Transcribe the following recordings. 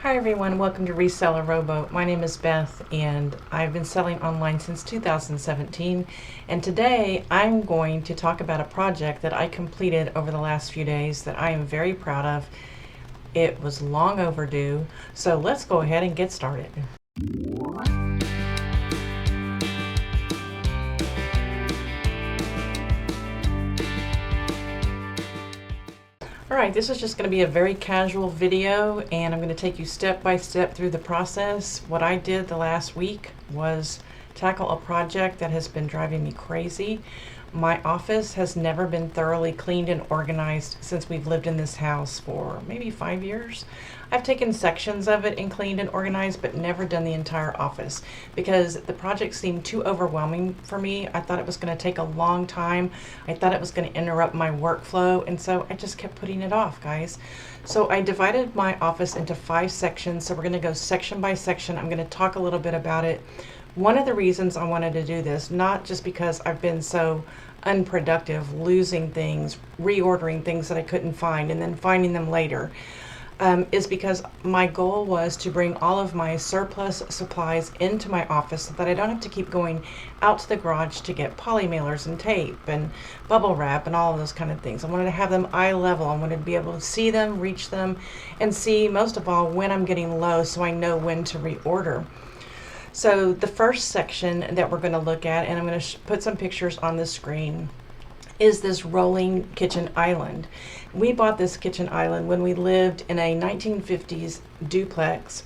Hi everyone, welcome to Reseller Rowboat. My name is Beth and I've been selling online since 2017, and today I'm going to talk about a project that I completed over the last few days that I am very proud of. It was long overdue, so let's go ahead and get started. Alright, this is just going to be a very casual video, and I'm going to take you step by step through the process. What I did the last week was tackle a project that has been driving me crazy. My office has never been thoroughly cleaned and organized since we've lived in this house for maybe 5 years. I've taken sections of it and cleaned and organized, but never done the entire office because the project seemed too overwhelming for me. I thought it was going to take a long time. I thought it was going to interrupt my workflow, and so I just kept putting it off, guys. So I divided my office into 5 sections. So we're going to go section by section. I'm going to talk a little bit about it. One of the reasons I wanted to do this, not just because I've been so unproductive, losing things, reordering things that I couldn't find, and then finding them later, is because my goal was to bring all of my surplus supplies into my office so that I don't have to keep going out to the garage to get poly mailers and tape and bubble wrap and all of those kind of things. I wanted to have them eye level. I wanted to be able to see them, reach them, and see most of all when I'm getting low so I know when to reorder. So the first section that we're going to look at, and I'm going to put some pictures on the screen, is this rolling kitchen island. We bought this kitchen island when we lived in a 1950s duplex.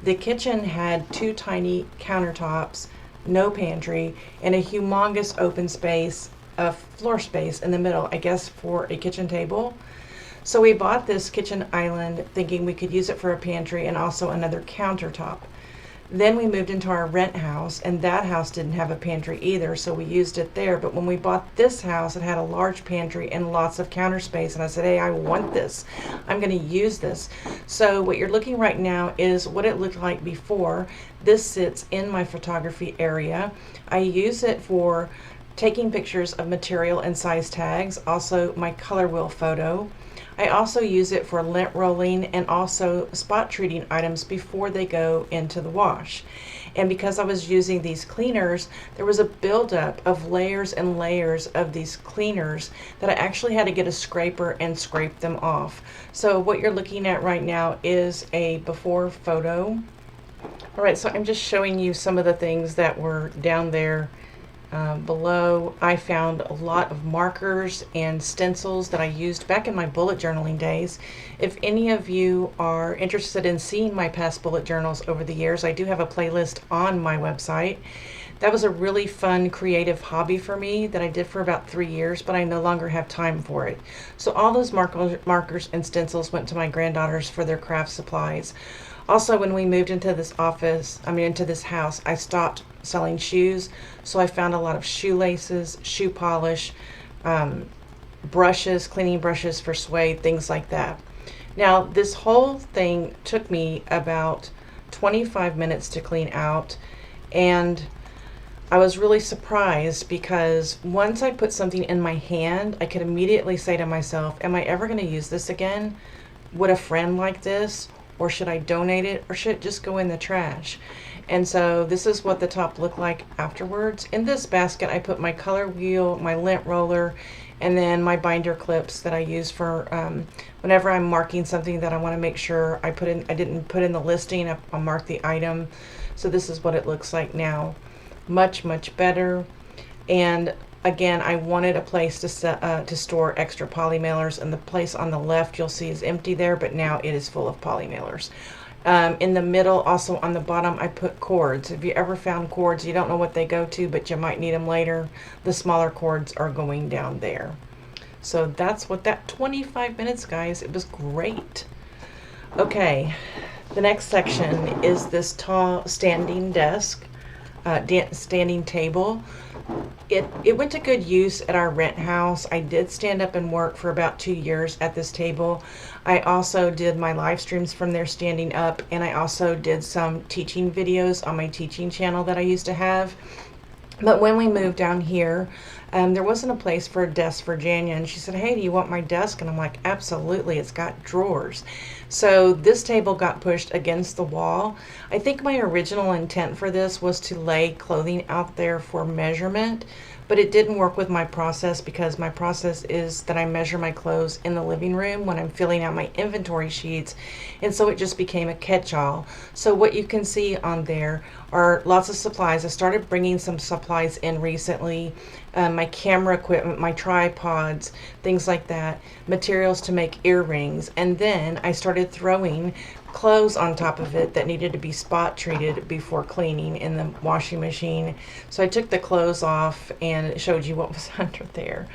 The kitchen had 2 tiny countertops, no pantry, and a humongous open space, a floor space in the middle, I guess for a kitchen table. So we bought this kitchen island thinking we could use it for a pantry and also another countertop. Then we moved into our rent house, and that house didn't have a pantry either, so we used it there. But when we bought this house, it had a large pantry and lots of counter space, and I said, hey, I want this. I'm going to use this. So what you're looking right now is what it looked like before. This sits in my photography area. I use it for taking pictures of material and size tags, also my color wheel photo. I also use it for lint rolling and also spot treating items before they go into the wash. And because I was using these cleaners, there was a buildup of layers and layers of these cleaners that I actually had to get a scraper and scrape them off. So what you're looking at right now is a before photo. All right, so I'm just showing you some of the things that were down there. Below, I found a lot of markers and stencils that I used back in my bullet journaling days. If any of you are interested in seeing my past bullet journals over the years, I do have a playlist on my website. That was a really fun, creative hobby for me that I did for about 3 years, but I no longer have time for it. So all those markers and stencils went to my granddaughters for their craft supplies. Also, when we moved into this into this house, I stopped selling shoes, so I found a lot of shoelaces, shoe polish, brushes, cleaning brushes for suede, things like that. Now, this whole thing took me about 25 minutes to clean out, and I was really surprised because once I put something in my hand, I could immediately say to myself, am I ever going to use this again? Would a friend like this? Or should I donate it, or should it just go in the trash? And so this is what the top looked like afterwards. In this basket, I put my color wheel, my lint roller, and then my binder clips that I use for whenever I'm marking something that I want to make sure I didn't put in the listing, I'll mark the item. So this is what it looks like now. Much, much better. And again, I wanted a place to store extra poly mailers, and the place on the left you'll see is empty there, but now it is full of poly mailers. In the middle, also on the bottom, I put cords. If you ever found cords, you don't know what they go to, but you might need them later, the smaller cords are going down there. So that's what that 25 minutes, guys. It was great. Okay, the next section is this tall standing desk, standing table. It went to good use at our rent house. I did stand up and work for about 2 years at this table. I also did my live streams from there standing up, and I also did some teaching videos on my teaching channel that I used to have. But when we moved down here, there wasn't a place for a desk for Janya, and she said, hey, do you want my desk? And I'm like, absolutely, it's got drawers. So this table got pushed against the wall. I think my original intent for this was to lay clothing out there for measurement, but it didn't work with my process, because my process is that I measure my clothes in the living room when I'm filling out my inventory sheets, and so it just became a catch-all. So what you can see on there are lots of supplies. I started bringing some supplies in recently, my camera equipment, my tripods, things like that, materials to make earrings, and then I started throwing clothes on top of it that needed to be spot treated before cleaning in the washing machine. So I took the clothes off and showed you what was under there.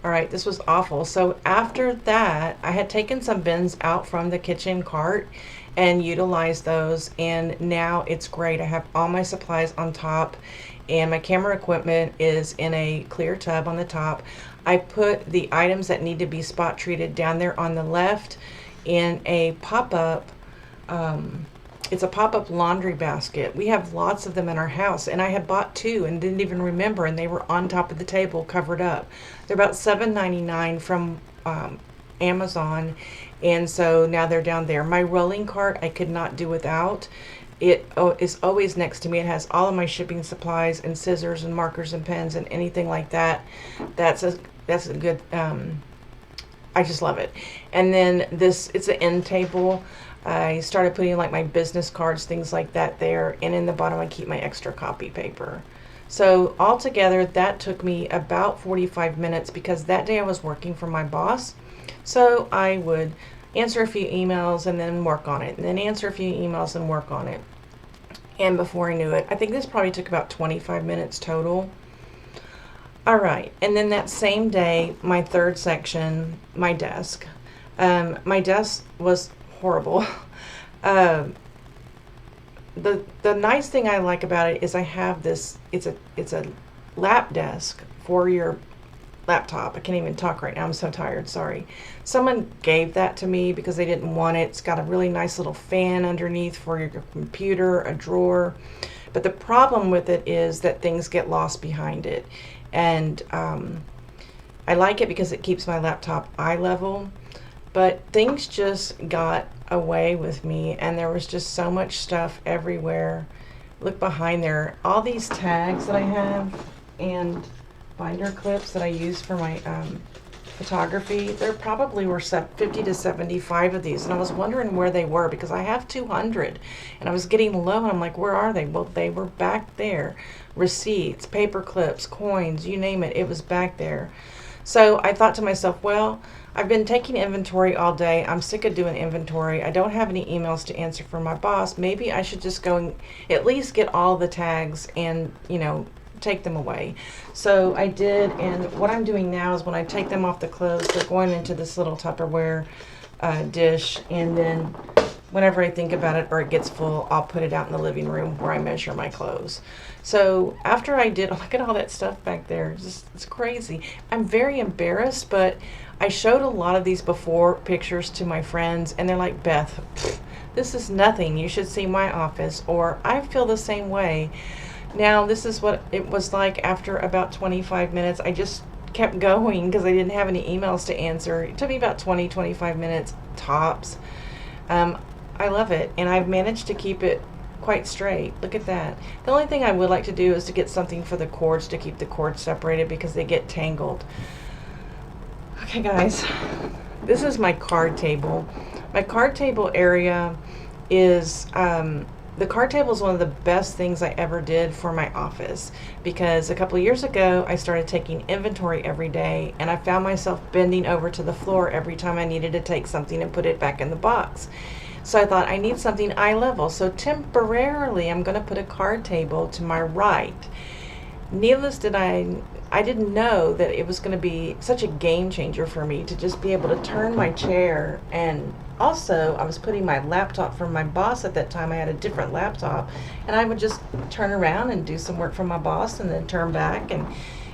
All right, this was awful. So after that, I had taken some bins out from the kitchen cart and utilized those, and now it's great. I have all my supplies on top, and my camera equipment is in a clear tub on the top. I put the items that need to be spot treated down there on the left in a pop-up it's a pop-up laundry basket. We have lots of them in our house, and I had bought 2 and didn't even remember, and they were on top of the table covered up. They're about $7.99 from Amazon, and so now they're down there. My rolling cart I could not do without. It is always next to me. It has all of my shipping supplies and scissors and markers and pens and anything like that. That's a good, I just love it. And then it's an end table. I started putting like my business cards, things like that there, and in the bottom I keep my extra copy paper. So altogether that took me about 45 minutes, because that day I was working for my boss. So I would answer a few emails and then work on it, and then answer a few emails and work on it. And before I knew it, I think this probably took about 25 minutes total. All right, and then that same day, my third section, my desk. My desk was horrible. The nice thing I like about it is I have this, it's a lap desk for your laptop. I can't even talk right now, I'm so tired, sorry. Someone gave that to me because they didn't want it. It's got a really nice little fan underneath for your computer, a drawer. But the problem with it is that things get lost behind it. And I like it because it keeps my laptop eye level. But things just got away with me, and there was just so much stuff everywhere. Look behind there. All these tags that I have and binder clips that I use for my photography, there probably were 50 to 75 of these, and I was wondering where they were, because I have 200, and I was getting low, and I'm like, where are they? Well, they were back there. Receipts, paper clips, coins, you name it, it was back there. So I thought to myself, well, I've been taking inventory all day. I'm sick of doing inventory. I don't have any emails to answer from my boss. Maybe I should just go and at least get all the tags and, you know, take them away. So I did, and what I'm doing now is when I take them off the clothes, they're going into this little Tupperware dish, and then whenever I think about it or it gets full, I'll put it out in the living room where I measure my clothes. So after I did, look at all that stuff back there. It's crazy. I'm very embarrassed, but I showed a lot of these before pictures to my friends, and they're like, Beth, this is nothing. You should see my office, or I feel the same way. Now, this is what it was like after about 25 minutes. I just kept going because I didn't have any emails to answer. It took me about 20-25 minutes tops. I love it, and I've managed to keep it quite straight. Look at that. The only thing I would like to do is to get something for the cords to keep the cords separated, because they get tangled. Okay guys, this is my card table. My card table area is, the card table is one of the best things I ever did for my office, because a couple of years ago I started taking inventory every day, and I found myself bending over to the floor every time I needed to take something and put it back in the box. So I thought, I need something eye level, so temporarily I'm going to put a card table to my right. Needless that I didn't know that it was going to be such a game changer for me to just be able to turn my chair. And also I was putting my laptop from my boss at that time. I had a different laptop, and I would just turn around and do some work for my boss and then turn back, and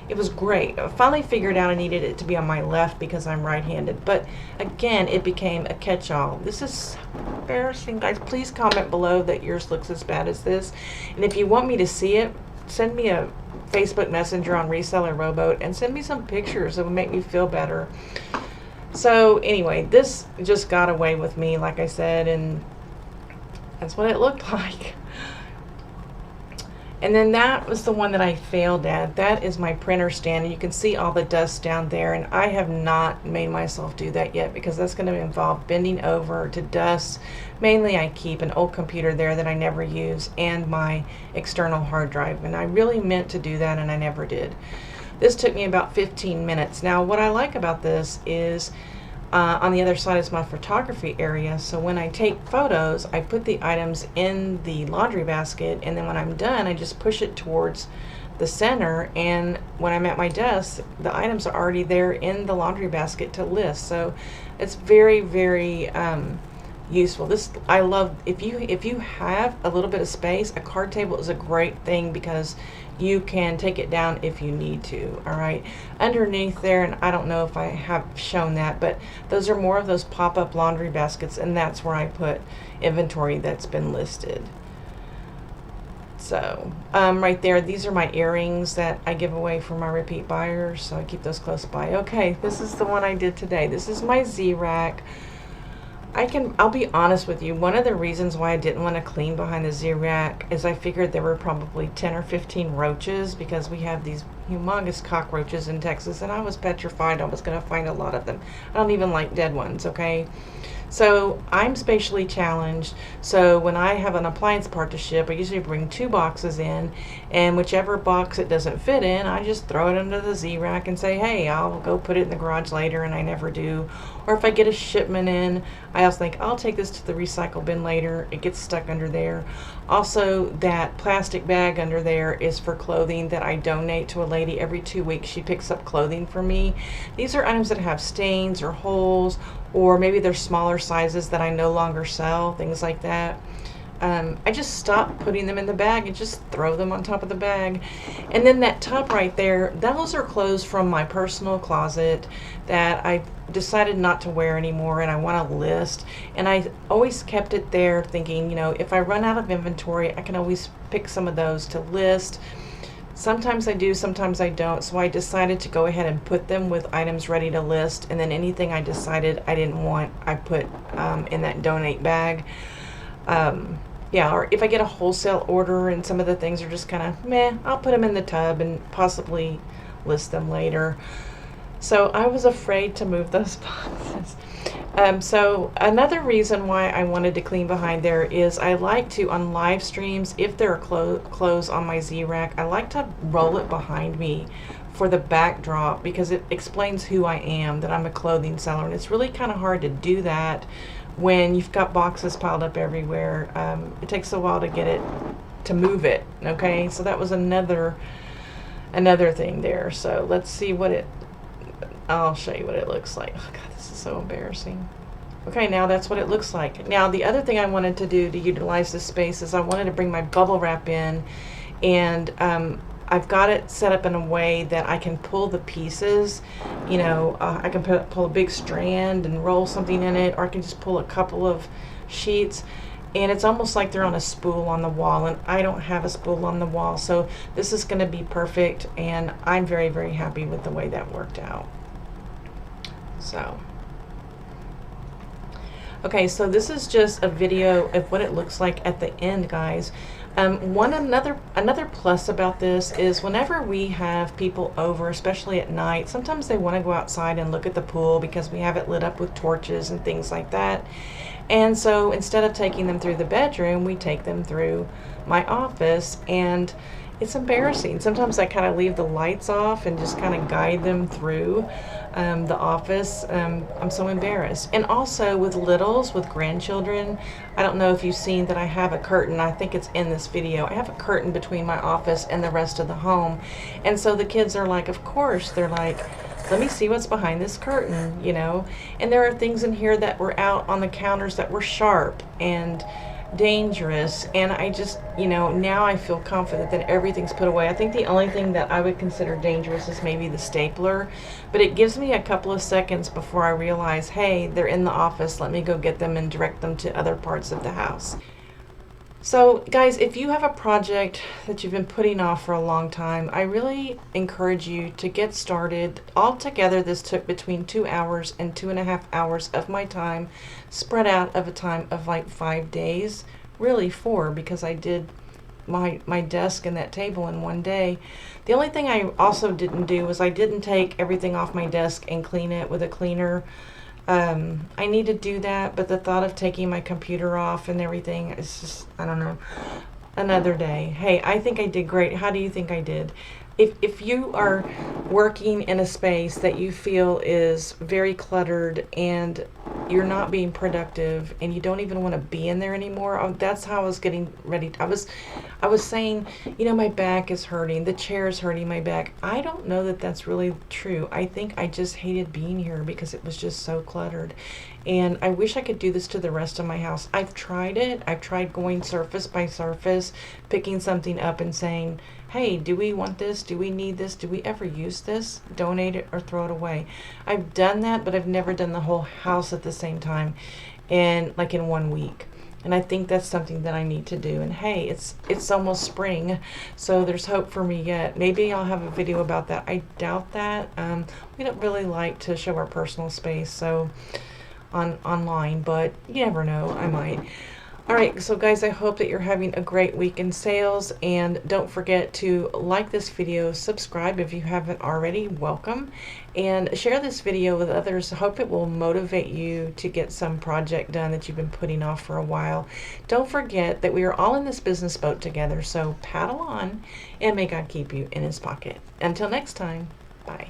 it was great. I finally figured out I needed it to be on my left because I'm right-handed, but again, it became a catch-all. This is so embarrassing, guys. Please comment below that yours looks as bad as this, and if you want me to see it, send me a Facebook Messenger on Reseller Rowboat and send me some pictures that would make me feel better. So anyway, this just got away with me, like I said, and that's what it looked like. And then that was the one that I failed at. That is my printer stand, and you can see all the dust down there, and I have not made myself do that yet because that's going to involve bending over to dust. Mainly I keep an old computer there that I never use and my external hard drive, and I really meant to do that and I never did. This took me about 15 minutes. Now what I like about this is on the other side is my photography area, so when I take photos I put the items in the laundry basket, and then when I'm done I just push it towards the center, and when I'm at my desk the items are already there in the laundry basket to list. So it's very, very useful. This I love. If you have a little bit of space, a card table is a great thing because you can take it down if you need to. All right, underneath there, and I don't know if I have shown that, but those are more of those pop-up laundry baskets, and that's where I put inventory that's been listed. So right there, these are my earrings that I give away for my repeat buyers, so I keep those close by. Okay, this is the one I did today. This is my Z-rack. I'll be honest with you, one of the reasons why I didn't want to clean behind the Z-rack is I figured there were probably 10 or 15 roaches, because we have these humongous cockroaches in Texas, and I was petrified I was going to find a lot of them. I don't even like dead ones, okay? So I'm spatially challenged, so when I have an appliance part to ship, I usually bring 2 boxes in, and whichever box it doesn't fit in, I just throw it under the Z-rack and say, hey, I'll go put it in the garage later, and I never do. Or if I get a shipment in, I also think I'll take this to the recycle bin later. It gets stuck under there. Also, that plastic bag under there is for clothing that I donate to a lady every 2 weeks. She picks up clothing for me. These are items that have stains or holes, or maybe they're smaller sizes that I no longer sell, things like that. I just stop putting them in the bag and just throw them on top of the bag. And then that tub right there, those are clothes from my personal closet that I decided not to wear anymore and I want to list. And I always kept it there thinking, you know, if I run out of inventory, I can always pick some of those to list. Sometimes I do, sometimes I don't, so I decided to go ahead and put them with items ready to list, and then anything I decided I didn't want, I put in that donate bag. Yeah, or if I get a wholesale order and some of the things are just kind of meh, I'll put them in the tub and possibly list them later. So I was afraid to move those boxes. So another reason why I wanted to clean behind there is I like to, on live streams, if there are clothes on my Z-rack, I like to roll it behind me for the backdrop because it explains who I am, that I'm a clothing seller. And it's really kind of hard to do that when you've got boxes piled up everywhere. It takes a while to get it, to move it, okay? So that was another thing there. So let's see what it, I'll show you what it looks like. Oh God, this is so embarrassing. Okay, now that's what it looks like. Now the other thing I wanted to do to utilize this space is I wanted to bring my bubble wrap in, and I've got it set up in a way that I can pull the pieces. You know, I can pull a big strand and roll something in it, or I can just pull a couple of sheets, and it's almost like they're on a spool on the wall, and I don't have a spool on the wall, so this is going to be perfect, and I'm very, very happy with the way that worked out. So okay, so this is just a video of what it looks like at the end, guys. Another plus about this is whenever we have people over, especially at night, sometimes they want to go outside and look at the pool because we have it lit up with torches and things like that. And so instead of taking them through the bedroom, we take them through my office, and it's embarrassing. Sometimes I kind of leave the lights off and just kind of guide them through the office. I'm so embarrassed. And also with littles, with grandchildren, I don't know if you've seen that I have a curtain. I think it's in this video. I have a curtain between my office and the rest of the home. And so the kids are like, of course, they're like, let me see what's behind this curtain, you know. And there are things in here that were out on the counters that were sharp and dangerous, and I just, you know, now I feel confident that everything's put away. I think the only thing that I would consider dangerous is maybe the stapler, but it gives me a couple of seconds before I realize, hey, they're in the office, let me go get them and direct them to other parts of the house. So guys, if you have a project that you've been putting off for a long time, I really encourage you to get started. Altogether, this took between 2 hours and 2.5 hours of my time, spread out of a time of like 5 days, really 4, because I did my desk and that table in one day. The only thing I also didn't do was I didn't take everything off my desk and clean it with a cleaner. I need to do that, but the thought of taking my computer off and everything is just, I don't know, another day. Hey, I think I did great. How do you think I did? If you are working in a space that you feel is very cluttered and you're not being productive and you don't even want to be in there anymore, that's how I was getting ready. I was saying, you know, my back is hurting, the chair is hurting my back. I don't know that that's really true. I think I just hated being here because it was just so cluttered. And I wish I could do this to the rest of my house. I've tried it. I've tried going surface by surface, picking something up and saying, hey, do we want this? Do we need this? Do we ever use this? Donate it or throw it away. I've done that, but I've never done the whole house at the same time and like in 1 week. And I think that's something that I need to do. And hey, it's almost spring, so there's hope for me yet. Maybe I'll have a video about that. I doubt that. We don't really like to show our personal space so online, but you never know, I might. All right, so guys, I hope that you're having a great week in sales, and don't forget to like this video, subscribe if you haven't already, welcome, and share this video with others. I hope it will motivate you to get some project done that you've been putting off for a while. Don't forget that we are all in this business boat together, so paddle on, and may God keep you in his pocket. Until next time, bye.